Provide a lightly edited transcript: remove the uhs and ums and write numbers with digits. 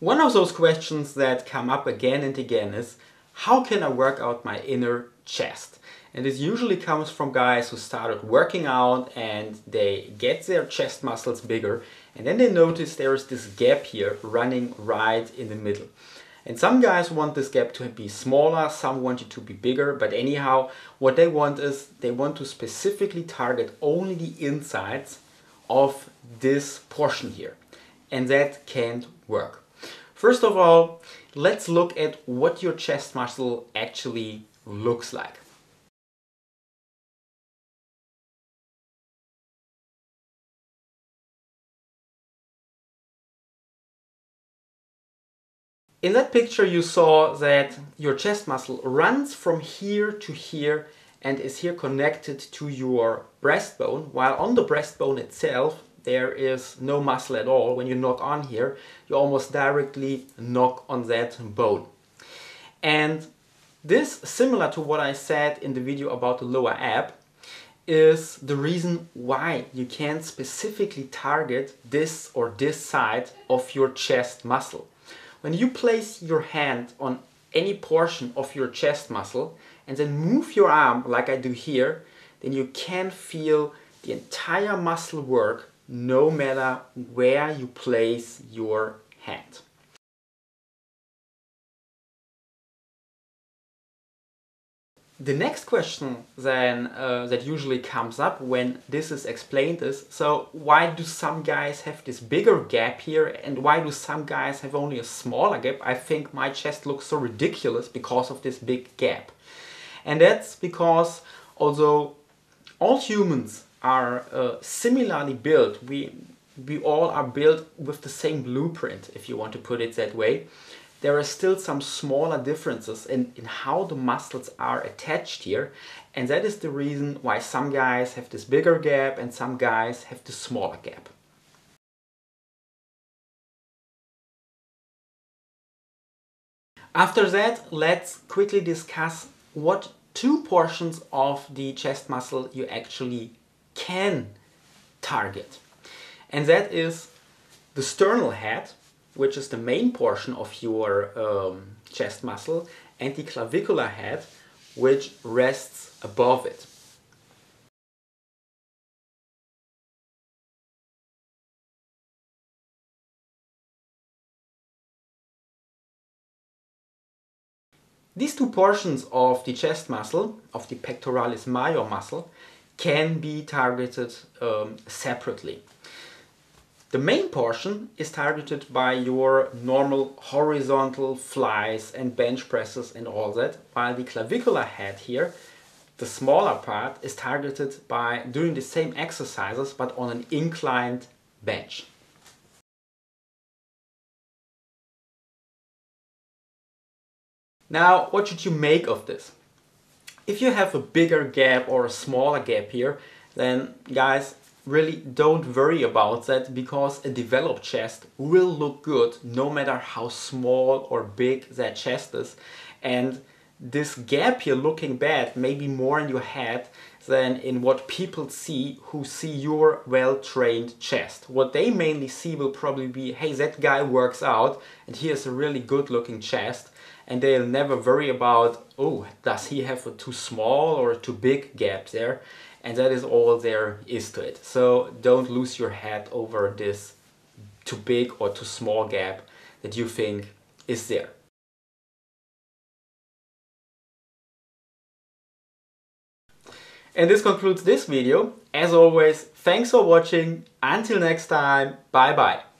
One of those questions that come up again and again is, how can I work out my inner chest? And this usually comes from guys who started working out and they get their chest muscles bigger, and then they notice there is this gap here running right in the middle. And some guys want this gap to be smaller, some want it to be bigger, but anyhow, what they want is they want to specifically target only the insides of this portion here. And that can't work. First of all, let's look at what your chest muscle actually looks like. In that picture you saw that your chest muscle runs from here to here and is here connected to your breastbone, while on the breastbone itself there is no muscle at all. When you knock on here, you almost directly knock on that bone. And this, similar to what I said in the video about the lower ab, is the reason why you can't specifically target this or this side of your chest muscle. When you place your hand on any portion of your chest muscle and then move your arm like I do here, then you can feel the entire muscle work no matter where you place your hand. The next question then that usually comes up when this is explained is, so why do some guys have this bigger gap here and why do some guys have only a smaller gap? I think my chest looks so ridiculous because of this big gap. And that's because although all humans are similarly built, we all are built with the same blueprint, if you want to put it that way. There are still some smaller differences in how the muscles are attached here, and that is the reason why some guys have this bigger gap and some guys have this smaller gap. After that, let's quickly discuss what two portions of the chest muscle you actually can target. And that is the sternal head, which is the main portion of your chest muscle, and the clavicular head, which rests above it. These two portions of the chest muscle, of the pectoralis major muscle, can be targeted separately. The main portion is targeted by your normal horizontal flies and bench presses and all that, while the clavicular head here, the smaller part, is targeted by doing the same exercises but on an inclined bench. Now, what should you make of this? If you have a bigger gap or a smaller gap here, then guys, really don't worry about that, because a developed chest will look good no matter how small or big that chest is. And this gap here looking bad may be more in your head than in what people see who see your well-trained chest. What they mainly see will probably be, hey, that guy works out and he has a really good looking chest, and they'll never worry about, oh, does he have a too small or a too big gap there? And that is all there is to it. So don't lose your head over this too big or too small gap that you think is there. And this concludes this video. As always, thanks for watching. Until next time, bye bye.